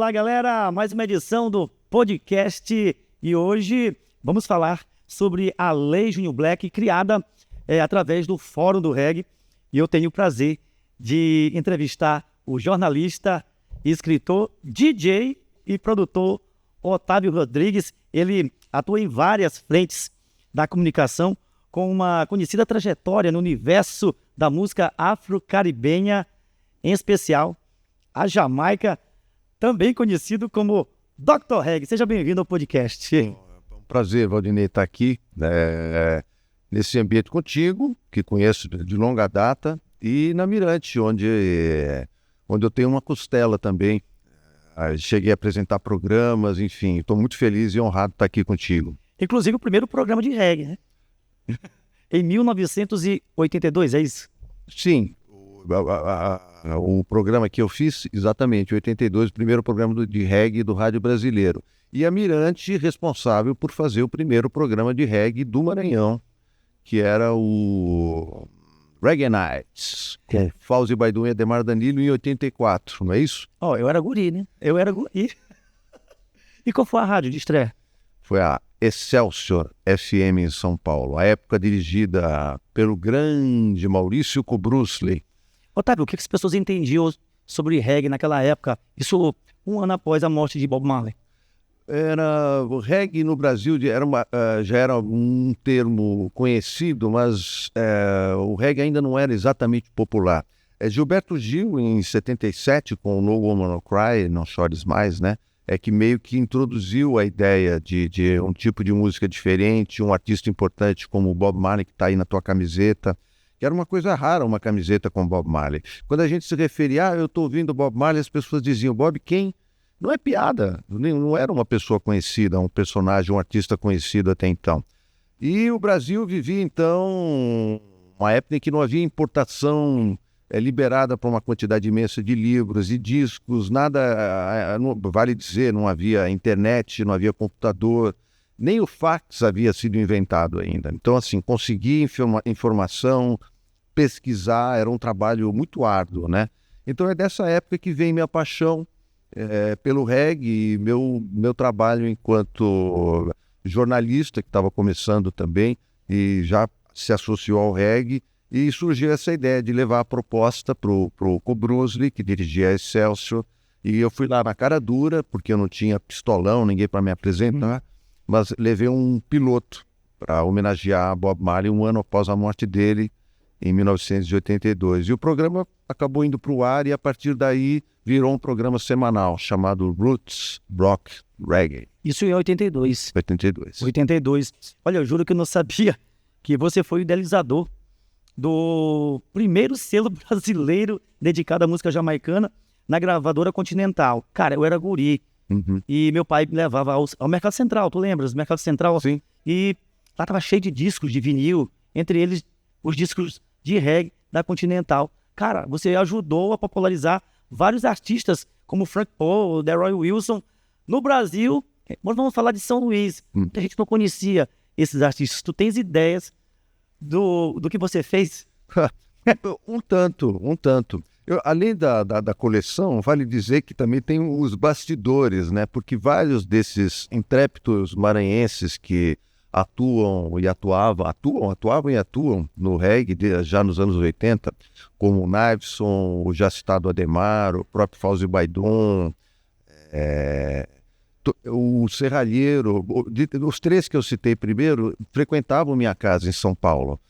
Olá, galera! Mais uma edição do podcast e hoje vamos falar sobre a Lei Júnior Black, criada através do Fórum do Reggae. E eu tenho o prazer de entrevistar o jornalista, escritor, DJ e produtor Otávio Rodrigues. Ele atua em várias frentes da comunicação, com uma conhecida trajetória no universo da música afro-caribenha, em especial a Jamaica, também conhecido como Dr. Reggae. Seja bem-vindo ao podcast. É um prazer, Valdinei, estar aqui nesse ambiente contigo, que conheço de longa data, e na Mirante, onde eu tenho uma costela também. Cheguei a apresentar programas, enfim, estou muito feliz e honrado de estar aqui contigo. Inclusive o primeiro programa de reggae, né? Em 1982, é isso? Sim, o programa que eu fiz, exatamente, em 82, o primeiro programa de reggae do Rádio Brasileiro. E a Mirante responsável por fazer o primeiro programa de reggae do Maranhão, que era o Reggae Nights, com Fauzi Baidun e Ademar Danilo em 84, não é isso? Eu era guri, né? Eu era guri. E qual foi a rádio de estreia? Foi a Excelsior FM em São Paulo, a época dirigida pelo grande Maurício Kobrusley. Otávio, o que as pessoas entendiam sobre reggae naquela época? Isso um ano após a morte de Bob Marley. O reggae no Brasil já era um termo conhecido, mas o reggae ainda não era exatamente popular. Gilberto Gil, em 77, com No Woman No Cry, Não Chores Mais, né? Que meio que introduziu a ideia de um tipo de música diferente, um artista importante como o Bob Marley, que está aí na tua camiseta, que era uma coisa rara, uma camiseta com Bob Marley. Quando a gente se referia, eu estou ouvindo Bob Marley, as pessoas diziam, Bob quem? Não é piada, não era uma pessoa conhecida, um personagem, um artista conhecido até então. E o Brasil vivia, então, uma época em que não havia importação liberada para uma quantidade imensa de livros e discos, nada, vale dizer, não havia internet, não havia computador, nem o fax havia sido inventado ainda. Então, assim, conseguir informação, pesquisar, era um trabalho muito árduo, né? Então é dessa época que vem minha paixão pelo reggae, meu trabalho enquanto jornalista, que estava começando também, e já se associou ao reggae, e surgiu essa ideia de levar a proposta para o Kobrusley, que dirigia a Excelsior, e eu fui lá na cara dura, porque eu não tinha pistolão, ninguém para me apresentar, mas levei um piloto para homenagear Bob Marley um ano após a morte dele, em 1982. E o programa acabou indo para o ar e a partir daí virou um programa semanal chamado Roots Rock Reggae. Isso em 82. 82. Olha, eu juro que eu não sabia que você foi o idealizador do primeiro selo brasileiro dedicado à música jamaicana na gravadora Continental. Cara, eu era guri. E meu pai me levava ao Mercado Central, tu lembras? Mercado Central? Sim. E lá tava cheio de discos de vinil, entre eles os discos de reggae da Continental. Cara, você ajudou a popularizar vários artistas, como Frank Paul, Delroy Wilson, no Brasil. Mas vamos falar de São Luís. A gente não conhecia esses artistas. Tu tens ideias do que você fez? Um tanto. Além da coleção, vale dizer que também tem os bastidores, né? Porque vários desses intrépidos maranhenses que atuavam e atuam no reggae já nos anos 80, como o Niveson, o já citado Ademar, o próprio Fauzi Baidun, o Serralheiro, os três que eu citei primeiro, frequentavam minha casa em São Paulo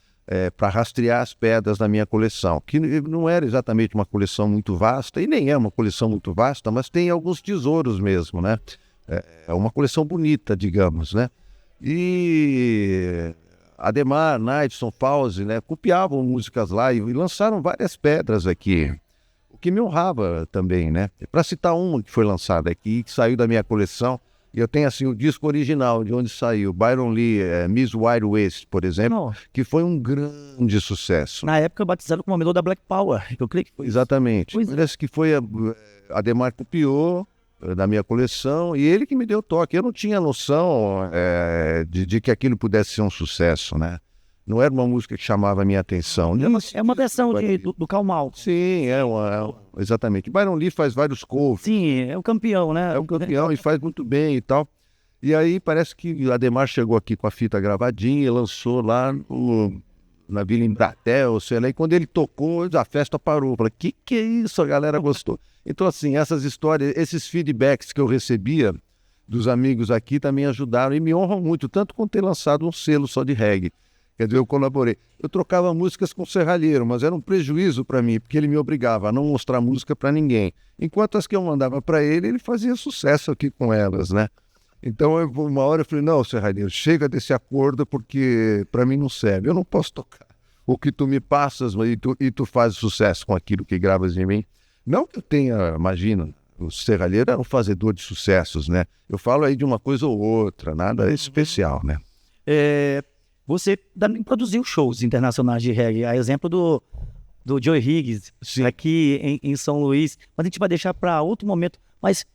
para rastrear as pedras da minha coleção, que não era exatamente uma coleção muito vasta, e nem é uma coleção muito vasta, mas tem alguns tesouros mesmo, né? É uma coleção bonita, digamos, né? E Ademar, Niveson, Fauzi, né, copiavam músicas lá e lançaram várias pedras aqui, o que me honrava também, né? Para citar uma que foi lançada aqui, que saiu da minha coleção, e eu tenho assim o disco original de onde saiu, Byron Lee, Miss Wide West, por exemplo, que foi um grande sucesso. Na época batizado como a melô da Black Power, eu creio que foi. Exatamente. Parece que foi Ademar copiou da minha coleção, e ele que me deu toque. Eu não tinha noção de que aquilo pudesse ser um sucesso, né? Não era uma música que chamava a minha atenção. É uma versão do Karl Malden. Sim, exatamente. Byron Lee faz vários covers. Sim, é o campeão, né? É o campeão e faz muito bem e tal. E aí parece que a Ademar chegou aqui com a fita gravadinha e lançou lá na Vila Embratel, sei lá. E quando ele tocou, a festa parou. Eu falei, que é isso? A galera gostou. Então, assim, essas histórias, esses feedbacks que eu recebia dos amigos aqui também ajudaram e me honram muito, tanto quanto ter lançado um selo só de reggae. Quer dizer, eu colaborei. Eu trocava músicas com o serralheiro, mas era um prejuízo para mim, porque ele me obrigava a não mostrar música para ninguém. Enquanto as que eu mandava para ele, ele fazia sucesso aqui com elas, né? Então, uma hora eu falei, não, serralheiro, chega desse acordo, porque para mim não serve. Eu não posso tocar o que tu me passas e tu fazes sucesso com aquilo que gravas de mim. Não que eu tenha, imagina, o serralheiro era um fazedor de sucessos, né? Eu falo aí de uma coisa ou outra, nada especial, né? Você também produziu shows internacionais de reggae, a exemplo do Joe Higgs, aqui em São Luís. Mas a gente vai deixar para outro momento. Mas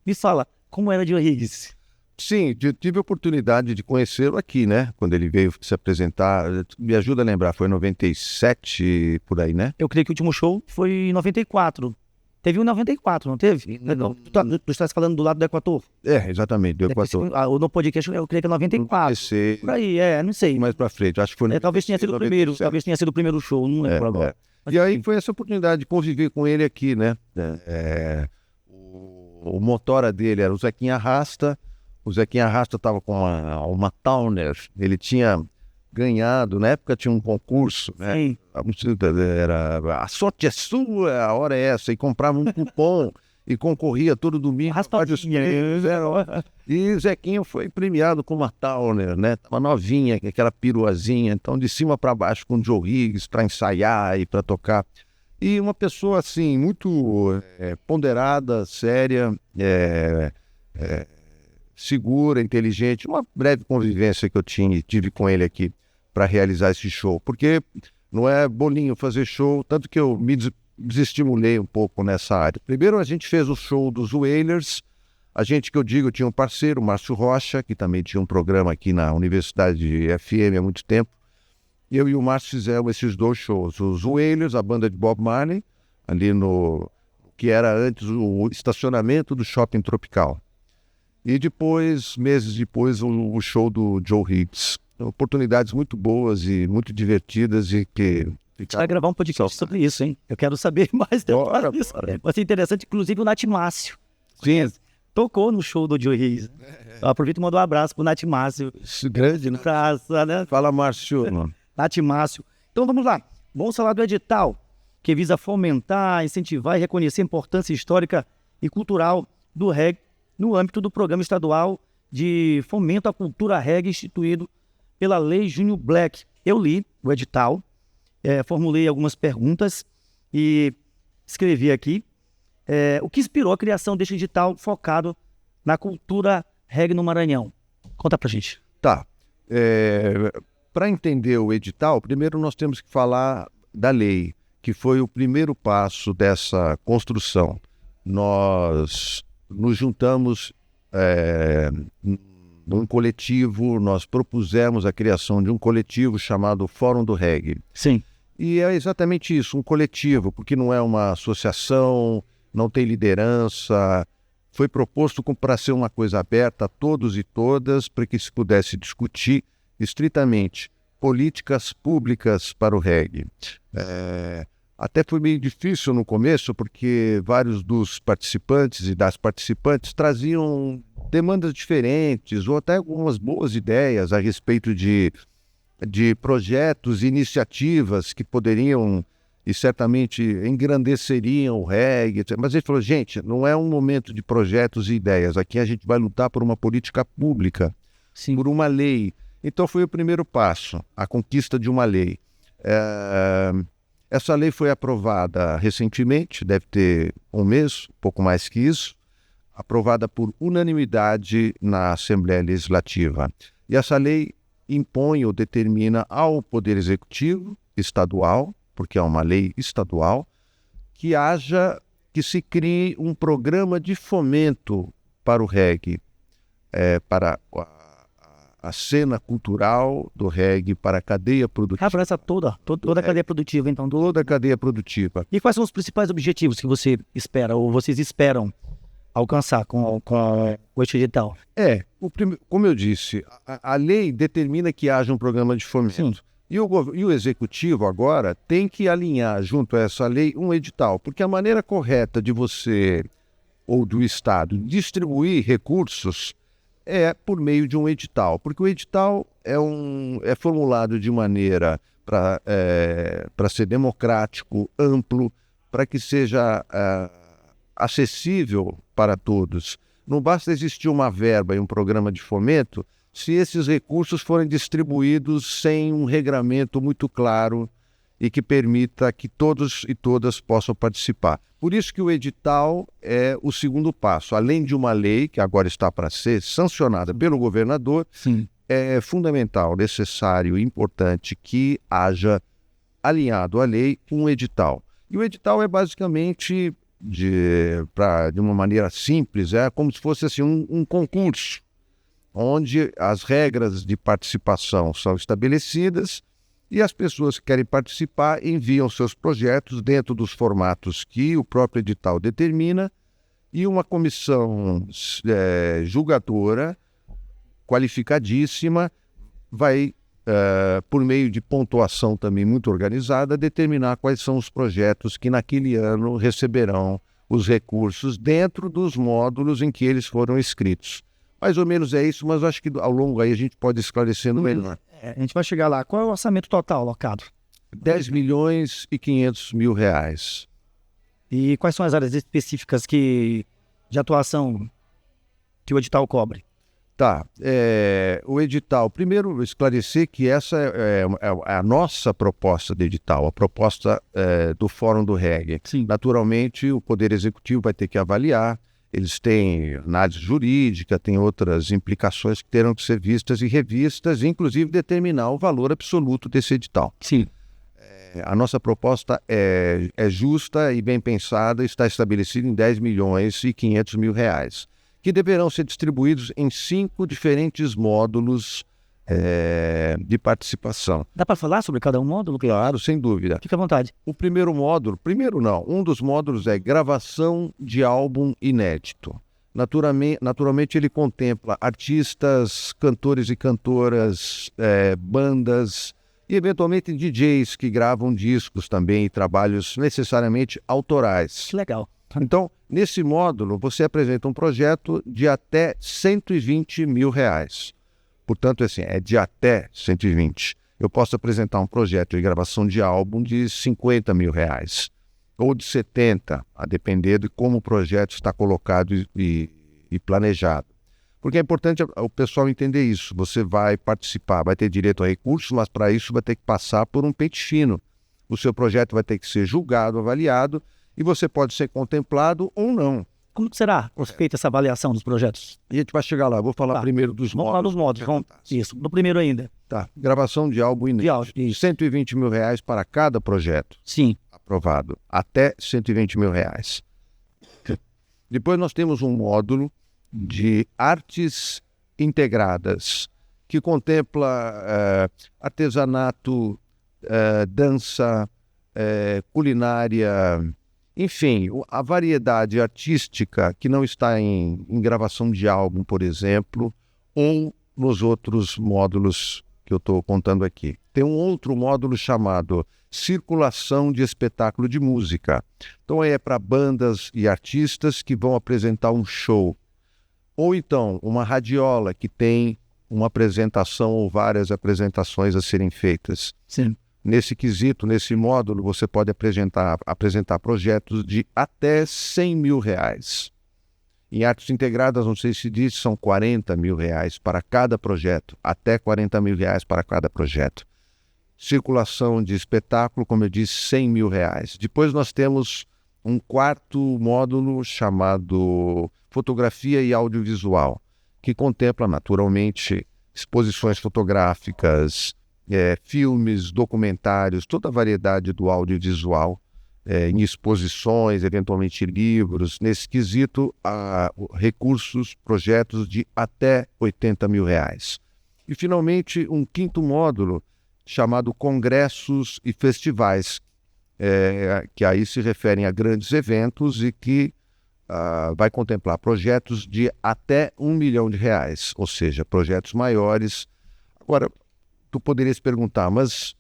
me fala, como era Joe Higgs? Sim, tive a oportunidade de conhecê-lo aqui, né? Quando ele veio se apresentar. Me ajuda a lembrar, foi em 97, por aí, né? Eu creio que o último show foi em 94. Teve um em 94, não teve? Não. Tu estás falando do lado do Equator? Exatamente, do Equator. No podcast eu creio que é 94. Por aí, não sei. Mais pra frente, acho que foi... Talvez tenha sido o primeiro, talvez tenha sido o primeiro show, não lembro agora. E aí foi essa oportunidade de conviver com ele aqui, né? O motora dele era o Zequinha Rasta. O Zequinha Rasta estava com uma Towner. Ele tinha ganhado, na época tinha um concurso, né? Sim. Era a sorte é sua, a hora é essa, e comprava um cupom e concorria todo domingo. E Zequinha foi premiado com uma Towner, né? Tava novinha, aquela piruazinha, então de cima para baixo com o Joe Higgs para ensaiar e para tocar. E uma pessoa assim, muito ponderada, séria, segura, inteligente. Uma breve convivência que eu tive com ele aqui para realizar esse show, porque não é bolinho fazer show, tanto que eu me desestimulei um pouco nessa área. Primeiro a gente fez o show dos Wailers, eu tinha um parceiro, Márcio Rocha, que também tinha um programa aqui na Universidade FM há muito tempo. Eu e o Márcio fizemos esses dois shows, os Wailers, a banda de Bob Marley, ali no que era antes o estacionamento do Shopping Tropical. E depois, meses depois, o show do Joe Higgs. Oportunidades muito boas e muito divertidas e que... A gente vai gravar um podcast sobre isso, hein? Eu quero saber mais disso. Vai ser interessante, inclusive o Nath Márcio. Sim. Tocou no show do Joe Higgs. Eu aproveito e mando um abraço pro Nath Márcio. Grande, né? Né? Fala, Márcio. Nath Márcio. Então vamos lá. Vamos falar do edital, que visa fomentar, incentivar e reconhecer a importância histórica e cultural do reggae no âmbito do Programa Estadual de Fomento à Cultura Reggae, instituído pela Lei Júnior Black. Eu li o edital, formulei algumas perguntas e escrevi aqui o que inspirou a criação deste edital focado na cultura reggae no Maranhão. Conta pra gente. Tá. Para entender o edital, primeiro nós temos que falar da lei, que foi o primeiro passo dessa construção. Nós nos juntamos num coletivo, nós propusemos a criação de um coletivo chamado Fórum do Reggae. Sim. E é exatamente isso, um coletivo, porque não é uma associação, não tem liderança. Foi proposto para ser uma coisa aberta a todos e todas, para que se pudesse discutir estritamente políticas públicas para o reggae. Até foi meio difícil no começo, porque vários dos participantes e das participantes traziam demandas diferentes, ou até algumas boas ideias a respeito de projetos e iniciativas que poderiam e certamente engrandeceriam o reggae, etc. Mas ele falou, gente, não é um momento de projetos e ideias, aqui a gente vai lutar por uma política pública, Sim. por uma lei. Então foi o primeiro passo, a conquista de uma lei. Essa lei foi aprovada recentemente, deve ter um mês, um pouco mais que isso, aprovada por unanimidade na Assembleia Legislativa. E essa lei impõe ou determina ao Poder Executivo estadual, porque é uma lei estadual, que se crie um programa de fomento para o reggae, para a cena cultural do reggae para a cadeia produtiva. Abraça toda a cadeia produtiva, então. Toda a cadeia produtiva. E quais são os principais objetivos que você espera, ou vocês esperam alcançar com este edital? Como eu disse, a lei determina que haja um programa de fomento. Sim. E o executivo agora tem que alinhar junto a essa lei um edital, porque a maneira correta de você ou do Estado distribuir recursos é por meio de um edital, porque o edital é formulado de maneira para ser democrático, amplo, para que seja acessível para todos. Não basta existir uma verba e um programa de fomento se esses recursos forem distribuídos sem um regramento muito claro e que permita que todos e todas possam participar. Por isso que o edital é o segundo passo. Além de uma lei, que agora está para ser sancionada pelo governador, Sim. é fundamental, necessário e importante que haja alinhado à lei um edital. E o edital é basicamente, de uma maneira simples, é como se fosse assim, um concurso, onde as regras de participação são estabelecidas e as pessoas que querem participar enviam seus projetos dentro dos formatos que o próprio edital determina e uma comissão julgadora, qualificadíssima, vai, por meio de pontuação também muito organizada, determinar quais são os projetos que naquele ano receberão os recursos dentro dos módulos em que eles foram inscritos. Mais ou menos é isso, mas acho que ao longo aí a gente pode esclarecendo melhor. A gente vai chegar lá. Qual é o orçamento total alocado? 10 milhões e 500 mil reais. E quais são as áreas específicas de atuação que o edital cobre? Tá. O edital, primeiro esclarecer que essa é a nossa proposta de edital, a proposta do Fórum do Reggae. Sim. Naturalmente, o Poder Executivo vai ter que avaliar. Eles têm análise jurídica, tem outras implicações que terão que ser vistas e revistas, inclusive determinar o valor absoluto desse edital. Sim. A nossa proposta é justa e bem pensada, está estabelecida em 10 milhões e 500 mil reais, que deverão ser distribuídos em 5 diferentes módulos de participação. Dá para falar sobre cada um módulo? Claro, sem dúvida. Fique à vontade. O primeiro módulo, um dos módulos é gravação de álbum inédito. Naturalmente ele contempla artistas, cantores e cantoras, bandas e eventualmente DJs que gravam discos também e trabalhos necessariamente autorais. Que legal. Então, nesse módulo, você apresenta um projeto de até 120 mil reais. Portanto, assim, é de até 120. Eu posso apresentar um projeto de gravação de álbum de 50 mil reais. Ou de 70, a depender de como o projeto está colocado e planejado. Porque é importante o pessoal entender isso. Você vai participar, vai ter direito a recursos, mas para isso vai ter que passar por um pente fino. O seu projeto vai ter que ser julgado, avaliado, e você pode ser contemplado ou não. Como que será feita essa avaliação dos projetos? E a gente vai chegar lá. Eu vou falar primeiro dos módulos. Vamos lá nos módulos. Isso, no primeiro ainda. Tá. Gravação de álbum inédito. Isso. 120 mil reais para cada projeto. Sim. Aprovado. Até 120 mil reais. Depois nós temos um módulo de artes integradas, que contempla artesanato, dança, culinária, enfim, a variedade artística que não está em gravação de álbum, por exemplo, ou nos outros módulos que eu estou contando aqui. Tem um outro módulo chamado circulação de espetáculo de música. Então é para bandas e artistas que vão apresentar um show. Ou então uma radiola que tem uma apresentação ou várias apresentações a serem feitas. Sim. Nesse quesito, nesse módulo, você pode apresentar projetos de até 100 mil reais. Em artes integradas, não sei se diz, são 40 mil reais para cada projeto, até 40 mil reais para cada projeto. Circulação de espetáculo, como eu disse, 100 mil reais. Depois nós temos um quarto módulo chamado fotografia e audiovisual, que contempla naturalmente exposições fotográficas, filmes, documentários, toda a variedade do audiovisual, em exposições, eventualmente livros, nesse quesito, recursos, projetos de até 80 mil reais. E, finalmente, um quinto módulo chamado Congressos e Festivais, que aí se referem a grandes eventos e que vai contemplar projetos de até R$ 1 milhão, ou seja, projetos maiores. Agora, tu poderias perguntar, mas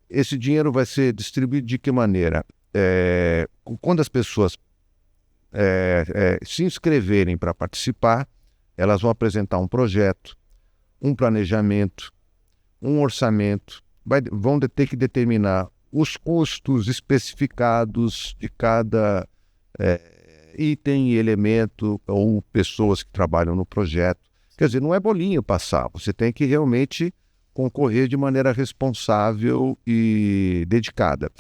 esse dinheiro vai ser distribuído de que maneira? Quando as pessoas se inscreverem para participar, elas vão apresentar um projeto, um planejamento, um orçamento, vão ter que determinar os custos especificados de cada item e elemento ou pessoas que trabalham no projeto. Quer dizer, não é bolinho passar, você tem que realmente concorrer de maneira responsável e dedicada.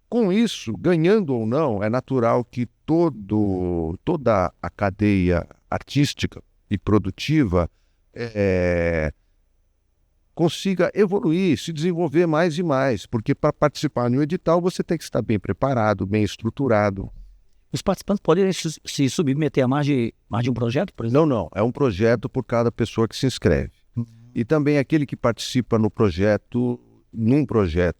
Com isso, ganhando ou não, é natural que toda a cadeia artística e produtiva consiga evoluir, se desenvolver mais e mais, porque para participar no edital você tem que estar bem preparado, bem estruturado. Os participantes podem se submeter a mais de um projeto, por exemplo? Não, é um projeto por cada pessoa que se inscreve. E também aquele que participa num projeto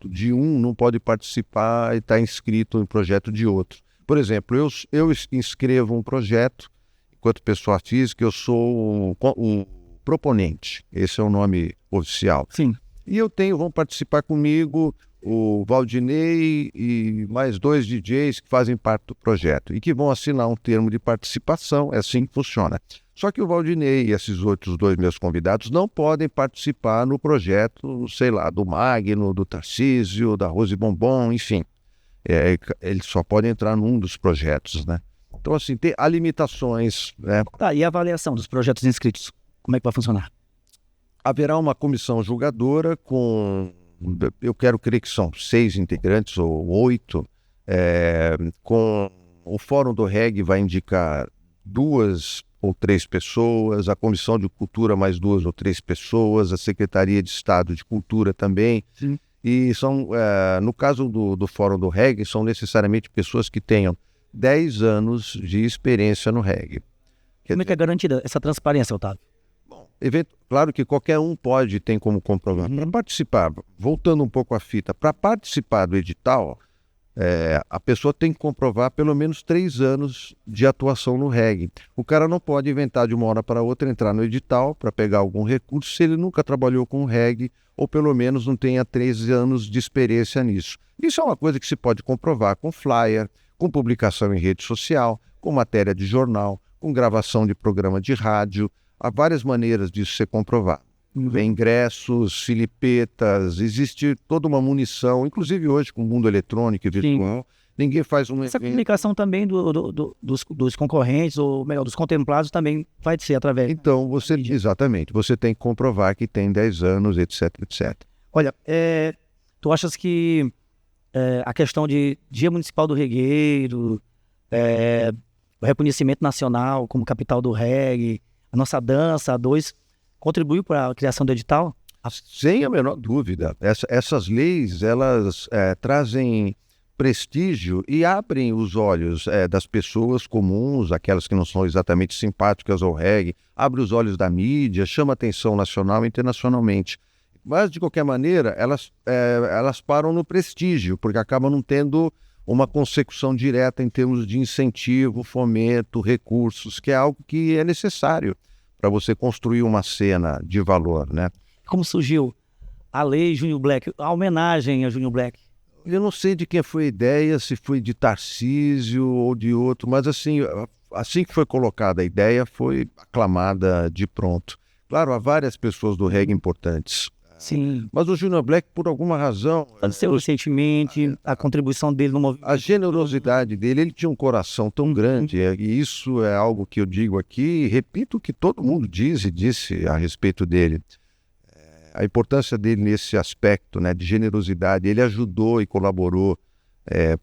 de um, não pode participar e estar inscrito em projeto de outro. Por exemplo, eu inscrevo um projeto, enquanto pessoa física, eu sou um proponente, esse é o nome oficial. Sim. E vão participar comigo o Valdinei e mais 2 DJs que fazem parte do projeto e que vão assinar um termo de participação, é assim que funciona. Só que o Valdinei e esses outros 2 meus convidados não podem participar no projeto, sei lá, do Magno, do Tarcísio, da Rose Bombom, enfim. Eles só podem entrar num dos projetos, né? Então, assim, há limitações, né? Tá, e a avaliação dos projetos inscritos, como é que vai funcionar? Haverá uma comissão julgadora eu quero crer que são 6 integrantes ou 8, com o Fórum do Reggae vai indicar 2 ou 3 pessoas, a Comissão de Cultura mais 2 ou 3 pessoas, a Secretaria de Estado de Cultura também. Sim. E no caso do Fórum do Reggae, são necessariamente pessoas que tenham 10 anos de experiência no reggae. Como é que é garantida essa transparência, Otávio? Claro que qualquer um tem como comprovar. Para participar, voltando um pouco à fita, para participar do edital, a pessoa tem que comprovar pelo menos 3 anos de atuação no reggae. O cara não pode inventar de uma hora para outra, entrar no edital para pegar algum recurso se ele nunca trabalhou com reggae ou pelo menos não tenha 3 anos de experiência nisso. Isso é uma coisa que se pode comprovar com flyer, com publicação em rede social, com matéria de jornal, com gravação de programa de rádio. Há várias maneiras disso ser comprovado. Ingressos, filipetas, existe toda uma munição, inclusive hoje com o mundo eletrônico e virtual. Sim. Ninguém faz um Essa evento. comunicação também dos concorrentes, ou melhor, dos contemplados, também vai ser através... Então, exatamente, você tem que comprovar que tem 10 anos, etc, etc. Olha, tu achas que a questão de Dia Municipal do Regueiro, o reconhecimento nacional como capital do reggae, a nossa dança, a 2, contribuiu para a criação do edital? Sem a menor dúvida. Essas leis, elas trazem prestígio e abrem os olhos das pessoas comuns, aquelas que não são exatamente simpáticas ao reggae, abre os olhos da mídia, chama atenção nacional e internacionalmente. Mas, de qualquer maneira, elas param no prestígio, porque acabam não tendo uma consecução direta em termos de incentivo, fomento, recursos, que é algo que é necessário para você construir uma cena de valor, né? Como surgiu a Lei Júnior Black, a homenagem a Júnior Black? Eu não sei de quem foi a ideia, se foi de Tarcísio ou de outro, mas assim que foi colocada a ideia, foi aclamada de pronto. Claro, há várias pessoas do reggae importantes. Sim. Mas o Júnior Black, por alguma razão... Aconteceu recentemente, a contribuição dele no movimento... A generosidade dele, ele tinha um coração tão grande, e isso é algo que eu digo aqui, e repito o que todo mundo diz e disse a respeito dele. A importância dele nesse aspecto, né, de generosidade, ele ajudou e colaborou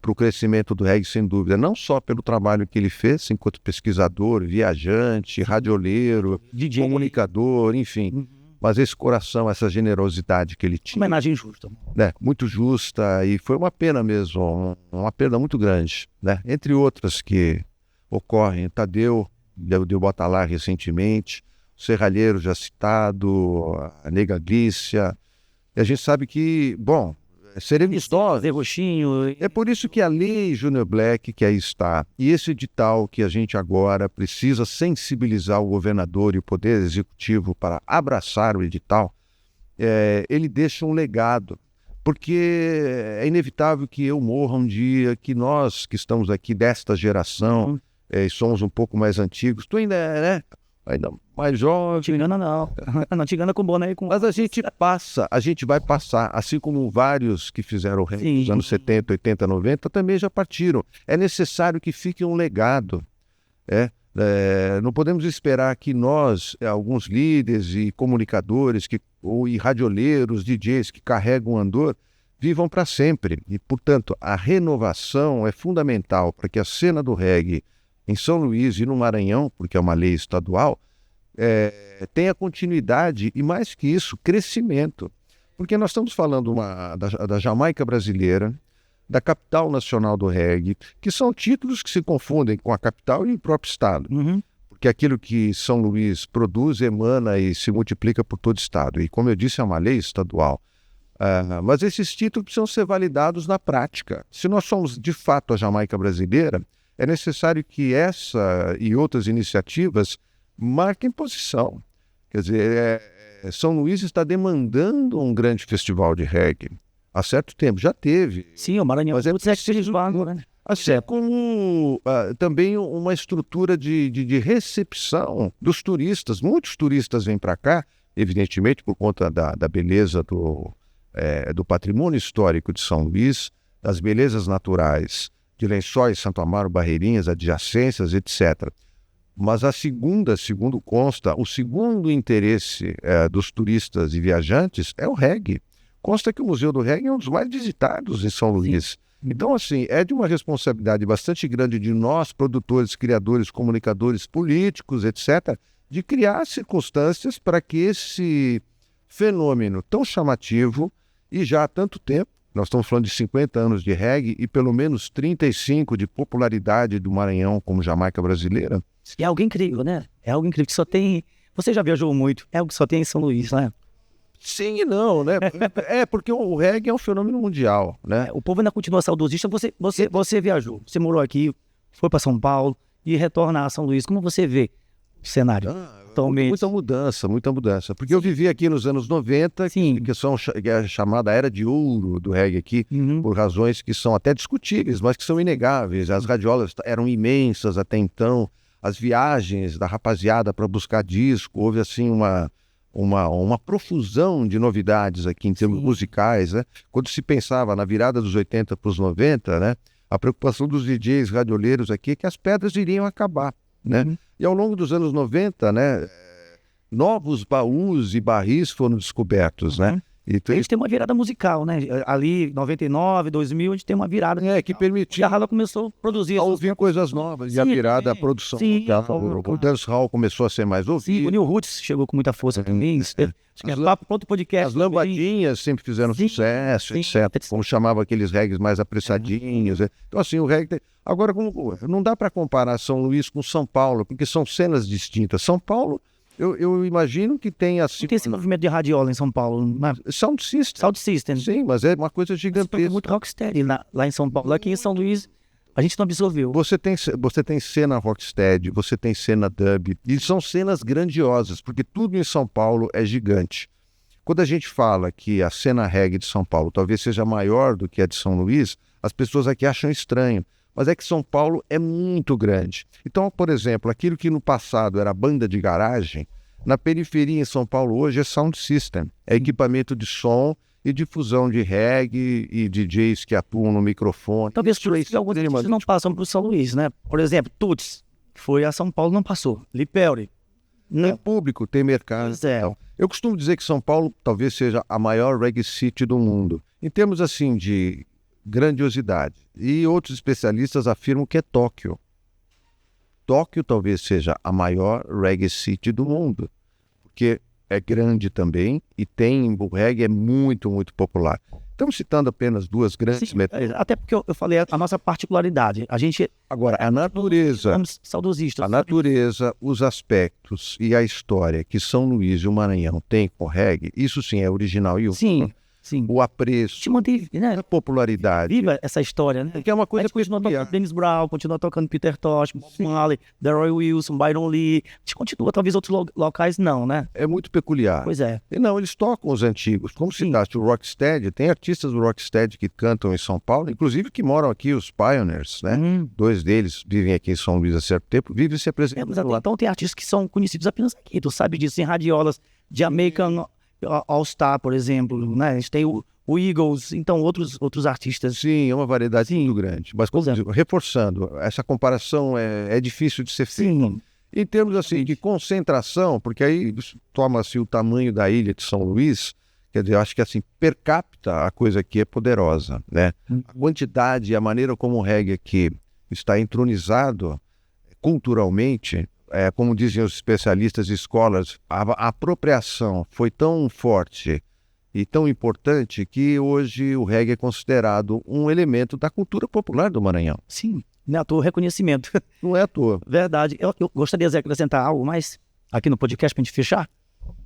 para o crescimento do reggae, sem dúvida, não só pelo trabalho que ele fez enquanto pesquisador, viajante, radioleiro, DJ, comunicador, enfim... Mas esse coração, essa generosidade que ele tinha... Homenagem justa. Muito justa, e foi uma pena mesmo, uma perda muito grande, né? Entre outras que ocorrem. Tadeu deu Botalar recentemente, Serralheiro já citado, a Nega Glícia. E a gente sabe que, bom, seremos nós. Zé Roxinho. É por isso que a lei Junior Black, que aí está, e esse edital que a gente agora precisa sensibilizar o governador e o Poder Executivo para abraçar o edital, ele deixa um legado. Porque é inevitável que eu morra um dia, que nós que estamos aqui desta geração, e somos um pouco mais antigos, tu ainda é, né? Ainda mais jovem. Te engana não. Não te engana com boné e com... Mas a gente passa, a gente vai passar, assim como vários que fizeram o reggae nos anos 70, 80, 90, também já partiram. É necessário que fique um legado. Não podemos esperar que nós, alguns líderes e comunicadores e radioleiros, DJs que carregam o andor, vivam para sempre. E, portanto, a renovação é fundamental para que a cena do reggae em São Luís e no Maranhão, porque é uma lei estadual, tenha continuidade e, mais que isso, crescimento. Porque nós estamos falando da Jamaica brasileira, da capital nacional do reggae, que são títulos que se confundem com a capital e o próprio estado. Porque aquilo que São Luís produz, emana e se multiplica por todo o estado. E, como eu disse, é uma lei estadual. Mas esses títulos precisam ser validados na prática. Se nós somos, de fato, a Jamaica brasileira, é necessário que essa e outras iniciativas marquem posição. Quer dizer, São Luís está demandando um grande festival de reggae. Há certo tempo, já teve. Sim, o Maranhão. Mas né? Assim, como também uma estrutura de recepção dos turistas. Muitos turistas vêm para cá, evidentemente por conta da beleza do patrimônio histórico de São Luís, das belezas naturais de Lençóis, Santo Amaro, Barreirinhas, adjacências, etc. Mas segundo consta, o segundo interesse dos turistas e viajantes é o reggae. Consta que o Museu do Reggae é um dos mais visitados em São Luís. Sim. Então, assim, é de uma responsabilidade bastante grande de nós, produtores, criadores, comunicadores, políticos, etc., de criar circunstâncias para que esse fenômeno tão chamativo, e já há tanto tempo, nós estamos falando de 50 anos de reggae e pelo menos 35 de popularidade do Maranhão como Jamaica brasileira. E é algo incrível, né? É algo incrível que só tem... Você já viajou muito, é algo que só tem em São Luís, né? Sim e não, né? Porque o reggae é um fenômeno mundial, né? O povo ainda continua saudosista. Você viajou, você morou aqui, foi para São Paulo e retorna a São Luís. Como você vê o cenário atualmente? Muita mudança. Porque eu vivi aqui nos anos 90, que é a chamada era de ouro do reggae aqui, por razões que são até discutíveis, mas que são inegáveis. As radiolas eram imensas até então, as viagens da rapaziada para buscar disco, houve assim uma profusão de novidades aqui em termos musicais, né? Quando se pensava na virada dos 80 para os 90, né? A preocupação dos DJs radioleiros aqui é que as pedras iriam acabar, né? E ao longo dos anos 90, né? Novos baús e barris foram descobertos, né? A gente tem uma virada musical, né? Ali, 99, 2000, a gente tem uma virada que permitiu... A Rala começou a produzir... A ouvir coisas novas, e a virada, a produção musical. O dancehall começou a ser mais ouvido. Sim, o New Roots chegou com muita força também. Acho que é papo para outro podcast. As lambadinhas sempre fizeram sucesso, etc. Como chamava aqueles reggaes mais apressadinhos. Então, assim, o reggae... Agora, não dá para comparar São Luís com São Paulo, porque são cenas distintas. São Paulo... Eu imagino que tem assim... Tem esse movimento de radiola em São Paulo, né? Sound System. Sim, mas é uma coisa gigantesca. Muito rocksteady lá em São Paulo. Aqui em São Luís, a gente não absorveu. Você tem cena rocksteady, você tem cena dub, e são cenas grandiosas, porque tudo em São Paulo é gigante. Quando a gente fala que a cena reggae de São Paulo talvez seja maior do que a de São Luís, as pessoas aqui acham estranho. Mas é que São Paulo é muito grande. Então, por exemplo, aquilo que no passado era banda de garagem, na periferia em São Paulo hoje é sound system. É equipamento de som e difusão de reggae e DJs que atuam no microfone. Talvez por isso que alguns artistas não passam para o São Luís, né? Por exemplo, Tuts foi a São Paulo, não passou. Lipelri. Tem público, tem mercado. Então, eu costumo dizer que São Paulo talvez seja a maior reggae city do mundo. Em termos assim de grandiosidade. E outros especialistas afirmam que é Tóquio. Tóquio talvez seja a maior reggae city do mundo, porque é grande também e o reggae é muito, muito popular. Estamos citando apenas duas grandes Sim, metades. até porque eu falei a nossa particularidade. A gente Agora, a natureza, somos saudosistas. a natureza, os aspectos e a história que São Luís e o Maranhão têm com o reggae, isso sim é original. E Sim, sim. o apreço, Te manteve, né? a popularidade, Viva essa história, né? que é uma A coisa gente continua peculiar. tocando Dennis Brown, continua tocando Peter Tosh, Bob Marley, Delroy Wilson, Byron Lee. A gente continua, talvez outros locais não, né? É muito peculiar. Pois é. E não, eles tocam os antigos. Como Sim. citaste o Rocksteady, tem artistas do Rocksteady que cantam em São Paulo, inclusive que moram aqui, os Pioneers, né? Dois deles vivem aqui em São Luís há certo tempo, vivem se apresentando lá. Então tem artistas que são conhecidos apenas aqui, tu sabe disso, em radiolas, Jamaican All-Star, por exemplo, né? A gente tem o Eagles, então outros artistas. Sim, é uma variedade muito grande. Mas, como Pois é. digo, reforçando, essa comparação é difícil de ser feita. Sim, Em termos assim de concentração, porque aí toma-se o tamanho da ilha de São Luís, quer dizer, eu acho que assim, per capita a coisa aqui é poderosa, né? A quantidade e a maneira como o reggae aqui está entronizado culturalmente, como dizem os especialistas e scholars, a apropriação foi tão forte e tão importante que hoje o reggae é considerado um elemento da cultura popular do Maranhão. sim, né? À toa, reconhecimento. Não é à toa. Verdade. Eu gostaria de acrescentar algo mais aqui no podcast para a gente fechar.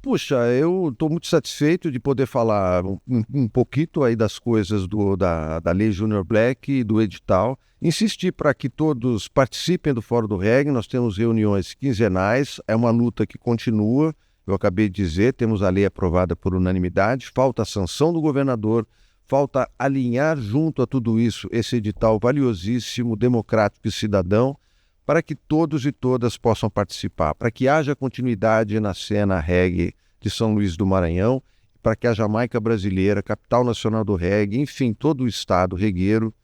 Puxa, eu estou muito satisfeito de poder falar um pouquinho aí das coisas da Lei Junior Black e do edital. Insistir para que todos participem do Fórum do Reggae. Nós temos reuniões quinzenais, é uma luta que continua. Eu acabei de dizer, temos a lei aprovada por unanimidade, falta a sanção do governador, falta alinhar junto a tudo isso esse edital valiosíssimo, democrático e cidadão, para que todos e todas possam participar, para que haja continuidade na cena reggae de São Luís do Maranhão, para que a Jamaica brasileira, capital nacional do reggae, enfim, todo o estado regueiro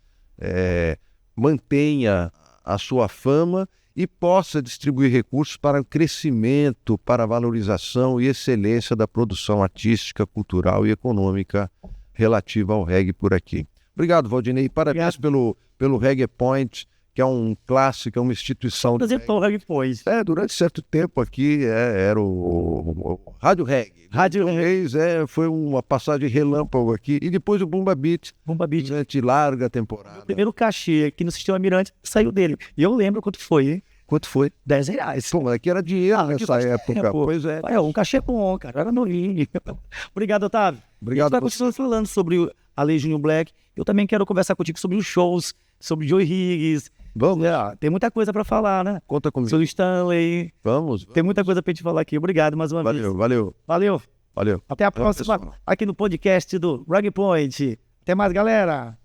mantenha a sua fama e possa distribuir recursos para o crescimento, para a valorização e excelência da produção artística, cultural e econômica relativa ao reggae por aqui. Obrigado, Valdinei. Parabéns pelo Reggae Point, que é um clássico, é uma instituição. Apresentou o Reggae Point. Durante certo tempo aqui era o Rádio Reggae. Rádio Foi uma passagem relâmpago aqui. E depois o Bumba Beat. Bumba Beat. Durante larga temporada. O primeiro cachê aqui no Sistema Mirante saiu dele. E eu lembro quanto foi, hein? Quanto foi? R$10. Pô, mas aqui era dinheiro nessa época. Pô. Pois é. Um cachê bom, cara. Era novinho. Obrigado, Otávio. Obrigado. A gente vai continuar falando sobre a Lei Junior Black. Eu também quero conversar contigo sobre os shows, sobre Joey Higgs. Vamos. Tem muita coisa para falar, né? Conta comigo. Sobre o Stanley. Vamos. Tem muita coisa para gente falar aqui. Obrigado mais uma vez. Valeu. Até a próxima aqui no podcast do Reggae Point. Até mais, galera.